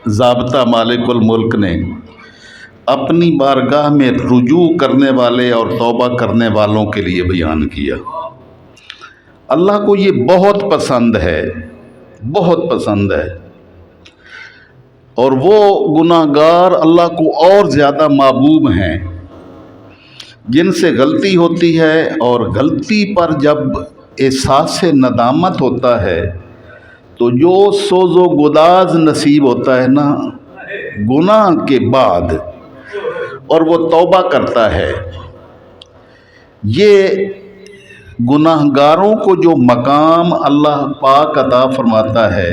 ضابطہ مالک الملک نے اپنی بارگاہ میں رجوع کرنے والے اور توبہ کرنے والوں کے لیے بیان کیا۔ اللہ کو یہ بہت پسند ہے، بہت پسند ہے، اور وہ گناہ گار اللہ کو اور زیادہ محبوب ہیں جن سے غلطی ہوتی ہے، اور غلطی پر جب احساس ندامت ہوتا ہے تو جو سوز و گداز نصیب ہوتا ہے نا گناہ کے بعد، اور وہ توبہ کرتا ہے، یہ گناہ گاروں کو جو مقام اللہ پاک عطا فرماتا ہے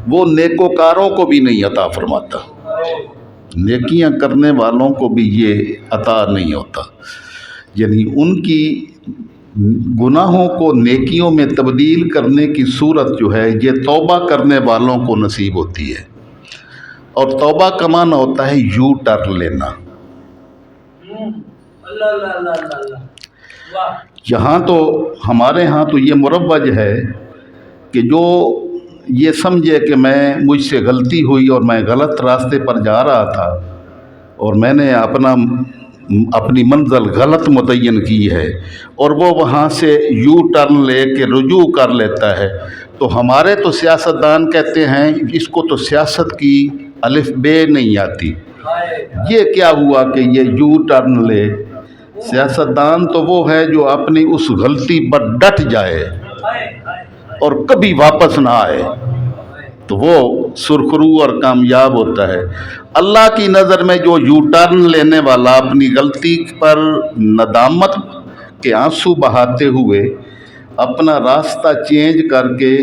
وہ نیکوکاروں کو بھی نہیں عطا فرماتا، نیکیاں کرنے والوں کو بھی یہ عطا نہیں ہوتا۔ یعنی ان کی گناہوں کو نیکیوں میں تبدیل کرنے کی صورت جو ہے یہ توبہ کرنے والوں کو نصیب ہوتی ہے، اور توبہ کا معنی ہوتا ہے یو ٹرن لینا۔ یہاں تو ہمارے ہاں تو یہ مروج ہے کہ جو یہ سمجھے کہ مجھ سے غلطی ہوئی اور میں غلط راستے پر جا رہا تھا اور میں نے اپنی منزل غلط متعین کی ہے، اور وہ وہاں سے یو ٹرن لے کے رجوع کر لیتا ہے، تو ہمارے تو سیاستدان کہتے ہیں اس کو تو سیاست کی الف بے نہیں آتی، یہ کیا ہوا کہ یہ یو ٹرن لے؟ سیاستدان تو وہ ہے جو اپنی اس غلطی پر ڈٹ جائے اور کبھی واپس نہ آئے، تو وہ سرخرو اور کامیاب ہوتا ہے۔ اللہ کی نظر میں جو یو ٹرن لینے والا اپنی غلطی پر ندامت کے آنسو بہاتے ہوئے اپنا راستہ چینج کر کے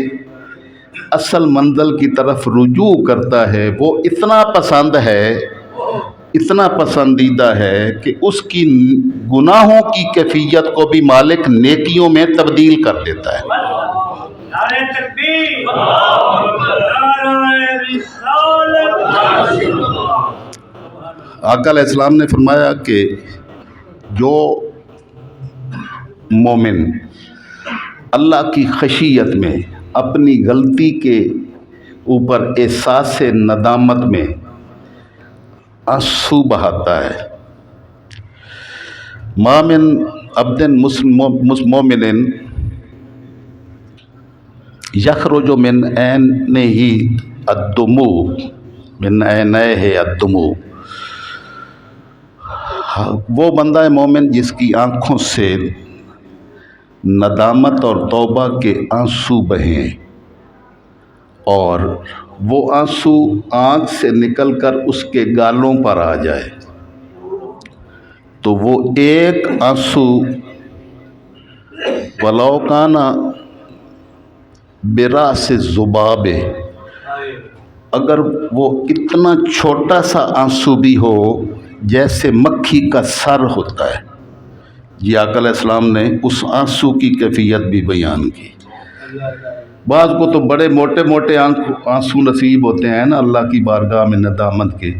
اصل منزل کی طرف رجوع کرتا ہے، وہ اتنا پسند ہے، اتنا پسندیدہ ہے کہ اس کی گناہوں کی کیفیت کو بھی مالک نیکیوں میں تبدیل کر دیتا ہے۔ نعرہ تکبیر، نعرہ رسالت۔ آقا علیہ السلام نے فرمایا کہ جو مومن اللہ کی خشیت میں اپنی غلطی کے اوپر احساس ندامت میں آنسو بہاتا ہے، ما من عبد مومن یخرج من عینہ الدموع من عینیہ الدموع، وہ بندہ مومن جس کی آنکھوں سے ندامت اور توبہ کے آنسو بہیں، اور وہ آنسو آنکھ سے نکل کر اس کے گالوں پر آ جائے، تو وہ ایک آنسو وَلَوْ كَانَ بِرَأْسِ الذُّبَابِ، اگر وہ اتنا چھوٹا سا آنسو بھی ہو جیسے مکھی کا سر ہوتا ہے، یہ آقا علیہ السلام نے اس آنسو کی کیفیت بھی بیان کی۔ بعض کو تو بڑے موٹے موٹے آنسو نصیب ہوتے ہیں نا اللہ کی بارگاہ میں ندامت کے،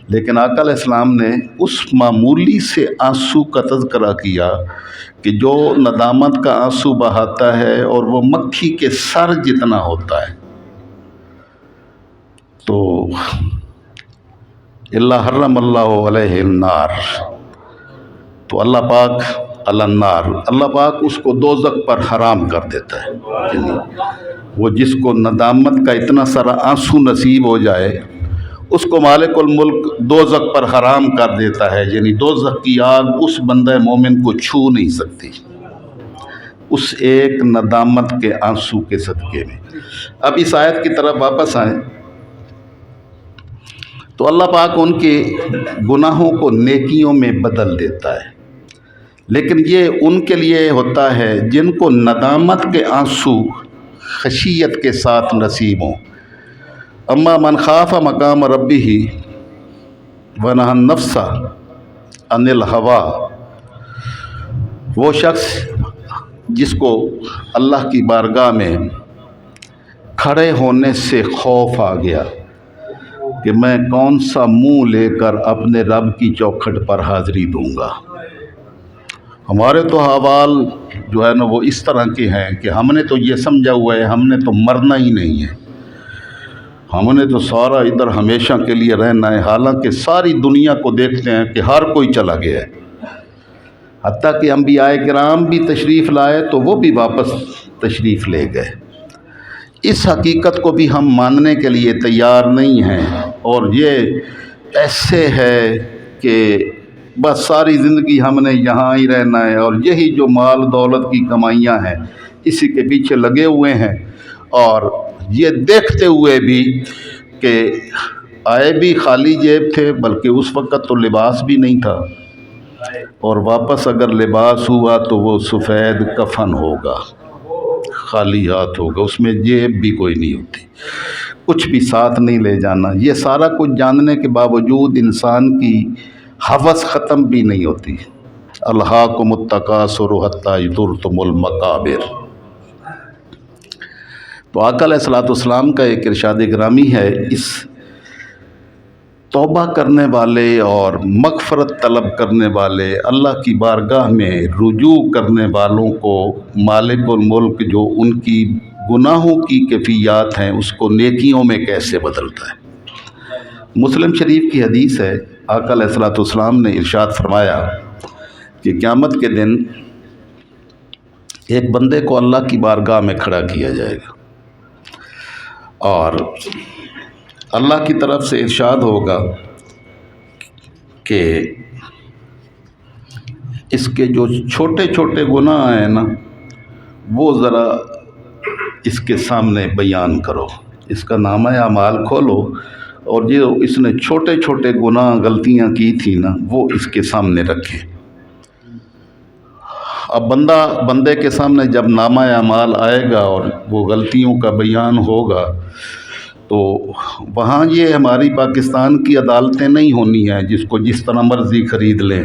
لیکن آقا علیہ السلام نے اس معمولی سے آنسو کا تذکرہ کیا کہ جو ندامت کا آنسو بہاتا ہے اور وہ مکھی کے سر جتنا ہوتا ہے، تو اللہ حرم اللہ علیہ النار، تو اللہ پاک النار، اللہ پاک اس کو دوزخ پر حرام کر دیتا ہے۔ یعنی وہ جس کو ندامت کا اتنا سارا آنسو نصیب ہو جائے اس کو مالک الملک دوزخ پر حرام کر دیتا ہے، یعنی دوزخ کی آگ اس بندہ مومن کو چھو نہیں سکتی اس ایک ندامت کے آنسو کے صدقے میں۔ اب اس آیت کی طرف واپس آئیں تو اللہ پاک ان کے گناہوں کو نیکیوں میں بدل دیتا ہے، لیکن یہ ان کے لیے ہوتا ہے جن کو ندامت کے آنسو خشیت کے ساتھ نصیب ہوں۔ اما من خاف مقام ربہ ونہى النفس عن الہویٰ، وہ شخص جس کو اللہ کی بارگاہ میں کھڑے ہونے سے خوف آ گیا کہ میں کون سا منہ لے کر اپنے رب کی چوکھٹ پر حاضری دوں گا۔ ہمارے تو احوال جو ہے نا وہ اس طرح کے ہیں کہ ہم نے تو یہ سمجھا ہوا ہے ہم نے تو مرنا ہی نہیں ہے، ہم نے تو سارا ادھر ہمیشہ کے لیے رہنا ہے، حالانکہ ساری دنیا کو دیکھتے ہیں کہ ہر کوئی چلا گیا ہے، حتیٰ کہ انبیاء کرام بھی تشریف لائے تو وہ بھی واپس تشریف لے گئے۔ اس حقیقت کو بھی ہم ماننے کے لیے تیار نہیں ہیں، اور یہ ایسے ہے کہ بس ساری زندگی ہم نے یہاں ہی رہنا ہے، اور یہی جو مال دولت کی کمائیاں ہیں اسی کے پیچھے لگے ہوئے ہیں، اور یہ دیکھتے ہوئے بھی کہ آئے بھی خالی جیب تھے، بلکہ اس وقت تو لباس بھی نہیں تھا، اور واپس اگر لباس ہوا تو وہ سفید کفن ہوگا، خالی ہاتھ ہوگا، اس میں جیب بھی کوئی نہیں ہوتی، کچھ بھی ساتھ نہیں لے جانا۔ یہ سارا کچھ جاننے کے باوجود انسان کی ہوس ختم بھی نہیں ہوتی۔ الہاکم التکاثر حتی زرتم المقابر۔ تو آقا علیہ الصلوۃ والسلام کا ایک ارشاد گرامی ہے، اس توبہ کرنے والے اور مغفرت طلب کرنے والے، اللہ کی بارگاہ میں رجوع کرنے والوں کو مالک الملک جو ان کی گناہوں کی کیفیات ہیں اس کو نیکیوں میں کیسے بدلتا ہے۔ مسلم شریف کی حدیث ہے، آقا علیہ الصلوۃ والسلام نے ارشاد فرمایا کہ قیامت کے دن ایک بندے کو اللہ کی بارگاہ میں کھڑا کیا جائے گا، اور اللہ کی طرف سے ارشاد ہوگا کہ اس کے جو چھوٹے چھوٹے گناہ ہیں نا وہ ذرا اس کے سامنے بیان کرو، اس کا نامہ اعمال کھولو، اور جو اس نے چھوٹے چھوٹے گناہ غلطیاں کی تھی نا وہ اس کے سامنے رکھے۔ اب بندے کے سامنے جب نامہ اعمال آئے گا اور وہ غلطیوں کا بیان ہوگا تو وہاں یہ ہماری پاکستان کی عدالتیں نہیں ہونی ہیں جس کو جس طرح مرضی خرید لیں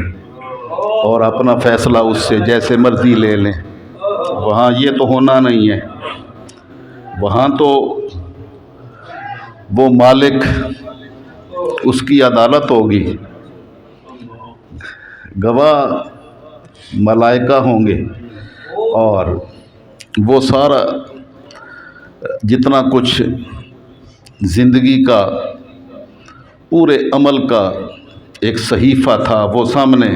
اور اپنا فیصلہ اس سے جیسے مرضی لے لیں، وہاں یہ تو ہونا نہیں ہے۔ وہاں تو وہ مالک، اس کی عدالت ہوگی، گواہ ملائکہ ہوں گے، اور وہ سارا جتنا کچھ زندگی کا پورے عمل کا ایک صحیفہ تھا وہ سامنے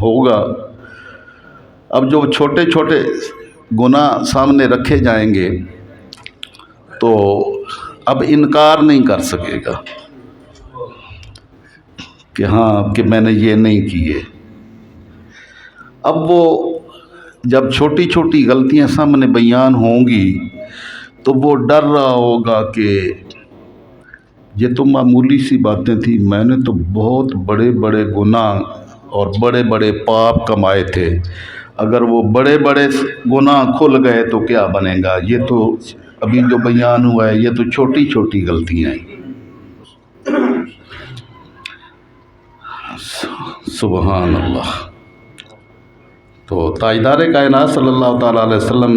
ہوگا۔ اب جو چھوٹے چھوٹے گناہ سامنے رکھے جائیں گے تو اب انکار نہیں کر سکے گا کہ ہاں کہ میں نے یہ نہیں کیے۔ اب وہ جب چھوٹی چھوٹی غلطیاں سامنے بیان ہوں گی تو وہ ڈر رہا ہوگا کہ یہ تو معمولی سی باتیں تھیں، میں نے تو بہت بڑے بڑے گناہ اور بڑے بڑے پاپ کمائے تھے، اگر وہ بڑے بڑے گناہ کھل گئے تو کیا بنے گا، یہ تو ابھی جو بیان ہوا ہے یہ تو چھوٹی چھوٹی غلطیاں ہیں۔ سبحان اللہ۔ تو تاجدار کائنات صلی اللہ تعالیٰ علیہ وسلم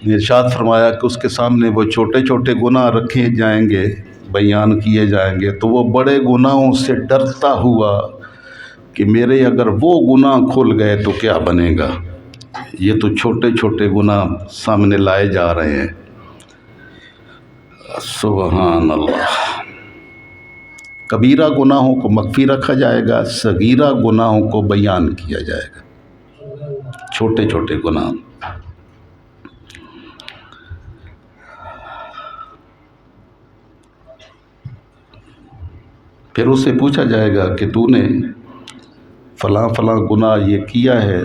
نے ارشاد فرمایا کہ اس کے سامنے وہ چھوٹے چھوٹے گناہ رکھے جائیں گے، بیان کیے جائیں گے، تو وہ بڑے گناہوں سے ڈرتا ہوا کہ میرے اگر وہ گناہ کھل گئے تو کیا بنے گا، یہ تو چھوٹے چھوٹے گناہ سامنے لائے جا رہے ہیں۔ سبحان اللہ۔ کبیرہ گناہوں کو مخفی رکھا جائے گا، صغیرہ گناہوں کو بیان کیا جائے گا، چھوٹے چھوٹے گناہ۔ پھر اس سے پوچھا جائے گا کہ تو نے فلاں فلاں گناہ یہ کیا ہے،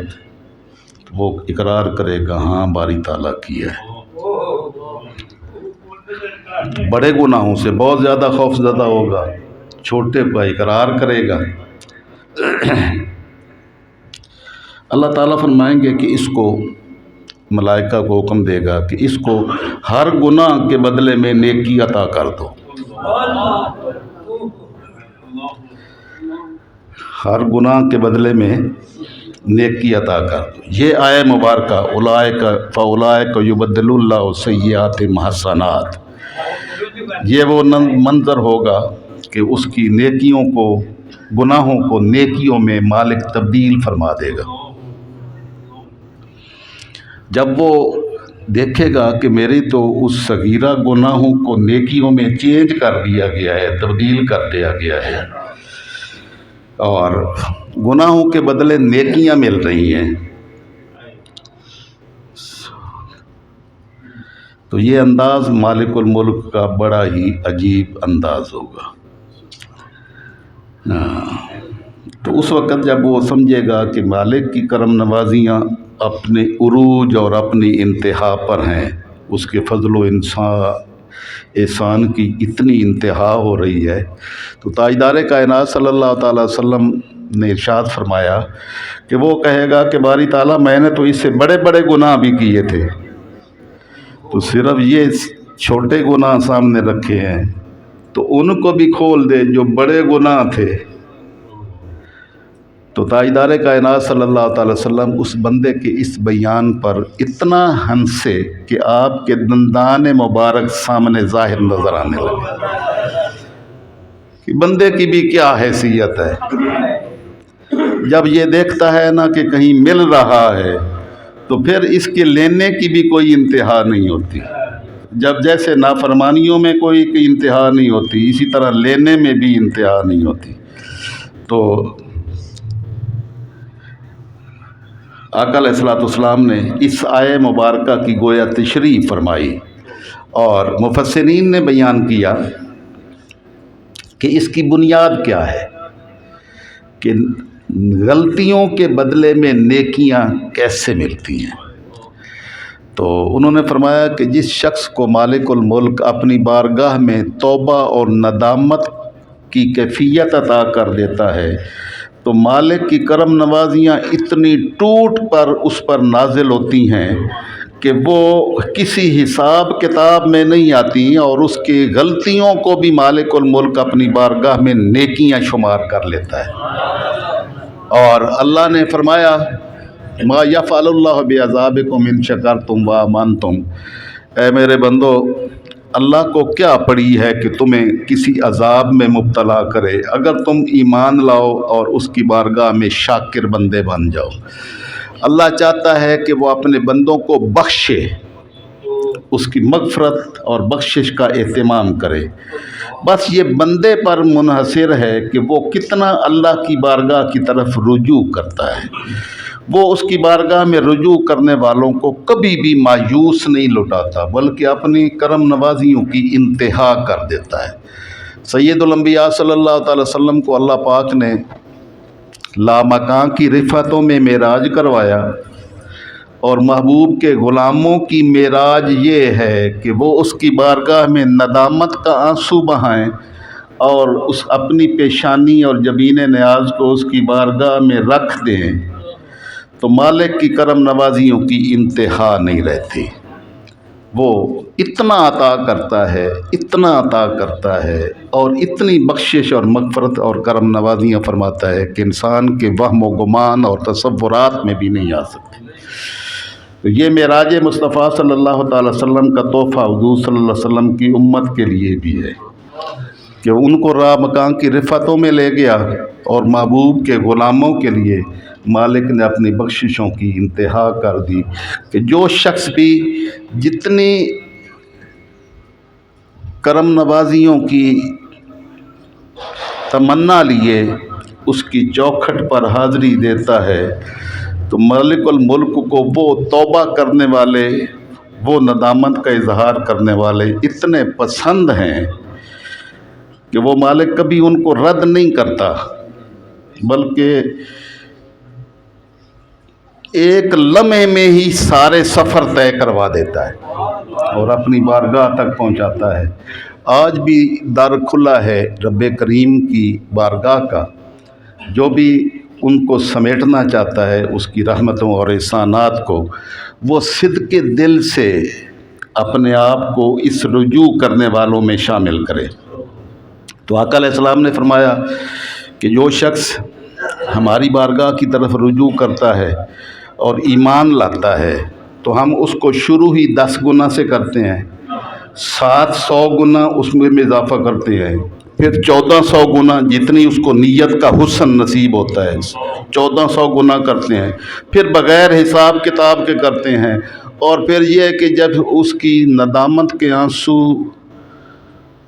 وہ اقرار کرے گا ہاں باری تعالیٰ کیا ہے۔ بڑے گناہوں سے بہت زیادہ خوف زدہ ہوگا، چھوٹے کا اقرار کرے گا۔ اللہ تعالیٰ فرمائیں گے کہ اس کو، ملائکہ کو حکم دے گا کہ اس کو ہر گناہ کے بدلے میں نیکی عطا کر دو، ہر گناہ کے بدلے میں نیکی عطا کر دو۔ یہ آیہ مبارکہ اولئک فاولئک یبدل اللہ سیئاتہم حسنات، یہ وہ منظر ہوگا کہ اس کی نیکیوں کو، گناہوں کو نیکیوں میں مالک تبدیل فرما دے گا۔ جب وہ دیکھے گا کہ میری تو اس صغیرہ گناہوں کو نیکیوں میں چینج کر دیا گیا ہے، تبدیل کر دیا گیا ہے، اور گناہوں کے بدلے نیکیاں مل رہی ہیں۔ تو یہ انداز مالک الملک کا بڑا ہی عجیب انداز ہوگا۔ تو اس وقت جب وہ سمجھے گا کہ مالک کی کرم نوازیاں اپنے عروج اور اپنی انتہا پر ہیں، اس کے فضل و احسان کی اتنی انتہا ہو رہی ہے، تو تاجدار کائنات صلی اللہ تعالی وسلم نے ارشاد فرمایا کہ وہ کہے گا کہ باری تعالیٰ میں نے تو اس سے بڑے بڑے گناہ بھی کیے تھے، تو صرف یہ چھوٹے گناہ سامنے رکھے ہیں، تو ان کو بھی کھول دے جو بڑے گناہ تھے۔ تو تاجدار کائنات صلی اللہ تعالی وسلم اس بندے کے اس بیان پر اتنا ہنسے کہ آپ کے دندان مبارک سامنے ظاہر نظر آنے لگے کہ بندے کی بھی کیا حیثیت ہے۔ جب یہ دیکھتا ہے نا کہ کہیں مل رہا ہے تو پھر اس کے لینے کی بھی کوئی انتہا نہیں ہوتی۔ جب جیسے نافرمانیوں میں کوئی انتہا نہیں ہوتی، اسی طرح لینے میں بھی انتہا نہیں ہوتی۔ تو آقا علیہ السلام نے اس آیہ مبارکہ کی گویا تشریح فرمائی، اور مفسرین نے بیان کیا کہ اس کی بنیاد کیا ہے، کہ غلطیوں کے بدلے میں نیکیاں کیسے ملتی ہیں۔ تو انہوں نے فرمایا کہ جس شخص کو مالک الملک اپنی بارگاہ میں توبہ اور ندامت کی کیفیت عطا کر دیتا ہے تو مالک کی کرم نوازیاں اتنی ٹوٹ پر اس پر نازل ہوتی ہیں کہ وہ کسی حساب کتاب میں نہیں آتی، اور اس کی غلطیوں کو بھی مالک الملک اپنی بارگاہ میں نیکیاں شمار کر لیتا ہے۔ اور اللہ نے فرمایا ما یفعل اللہ بعذابکم ان شکرتم وآمنتم، اے میرے بندو، اللہ کو کیا پڑی ہے کہ تمہیں کسی عذاب میں مبتلا کرے اگر تم ایمان لاؤ اور اس کی بارگاہ میں شاکر بندے بن جاؤ۔ اللہ چاہتا ہے کہ وہ اپنے بندوں کو بخشے، اس کی مغفرت اور بخشش کا اہتمام کرے، بس یہ بندے پر منحصر ہے کہ وہ کتنا اللہ کی بارگاہ کی طرف رجوع کرتا ہے۔ وہ اس کی بارگاہ میں رجوع کرنے والوں کو کبھی بھی مایوس نہیں لوٹاتا، بلکہ اپنی کرم نوازیوں کی انتہا کر دیتا ہے۔ سید الانبیاء صلی اللہ تعالی وسلم کو اللہ پاک نے لامکان کی رفعتوں میں معراج کروایا، اور محبوب کے غلاموں کی معراج یہ ہے کہ وہ اس کی بارگاہ میں ندامت کا آنسو بہائیں اور اس اپنی پیشانی اور جبین نیاز کو اس کی بارگاہ میں رکھ دیں، تو مالک کی کرم نوازیوں کی انتہا نہیں رہتی۔ وہ اتنا عطا کرتا ہے، اتنا عطا کرتا ہے، اور اتنی بخشش اور مغفرت اور کرم نوازیاں فرماتا ہے کہ انسان کے وہم و گمان اور تصورات میں بھی نہیں آ سکتی۔ تو یہ معراج مصطفیٰ صلی اللہ تعالی وسلم کا تحفہ حضور صلی اللہ علیہ وسلم کی امت کے لیے بھی ہے کہ ان کو راہ مکان کی رفعتوں میں لے گیا، اور محبوب کے غلاموں کے لیے مالک نے اپنی بخششوں کی انتہا کر دی کہ جو شخص بھی جتنی کرم نوازیوں کی تمنا لیے اس کی چوکھٹ پر حاضری دیتا ہے، تو مالک الملک کو وہ توبہ کرنے والے، وہ ندامت کا اظہار کرنے والے اتنے پسند ہیں کہ وہ مالک کبھی ان کو رد نہیں کرتا، بلکہ ایک لمحے میں ہی سارے سفر طے کروا دیتا ہے اور اپنی بارگاہ تک پہنچاتا ہے۔ آج بھی در کھلا ہے رب کریم کی بارگاہ کا، جو بھی ان کو سمیٹنا چاہتا ہے اس کی رحمتوں اور احسانات کو، وہ صدق دل سے اپنے آپ کو اس رجوع کرنے والوں میں شامل کرے۔ تو آقا علیہ السلام نے فرمایا کہ جو شخص ہماری بارگاہ کی طرف رجوع کرتا ہے اور ایمان لاتا ہے تو ہم اس کو شروع ہی 10 گنا سے کرتے ہیں، 700 گنا اس میں اضافہ کرتے ہیں، پھر 1400 گنا جتنی اس کو نیت کا حسن نصیب ہوتا ہے 1400 گنا کرتے ہیں، پھر بغیر حساب کتاب کے کرتے ہیں، اور پھر یہ ہے کہ جب اس کی ندامت کے آنسو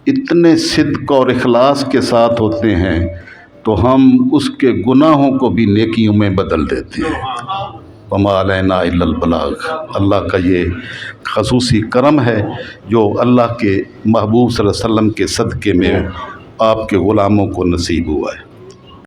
اتنے صدق اور اخلاص کے ساتھ ہوتے ہیں تو ہم اس کے گناہوں کو بھی نیکیوں میں بدل دیتے ہیں۔ وما علینا الا البلاغ۔ اللہ کا یہ خصوصی کرم ہے جو اللہ کے محبوب صلی اللہ علیہ وسلم کے صدقے میں آپ کے غلاموں کو نصیب ہوا ہے۔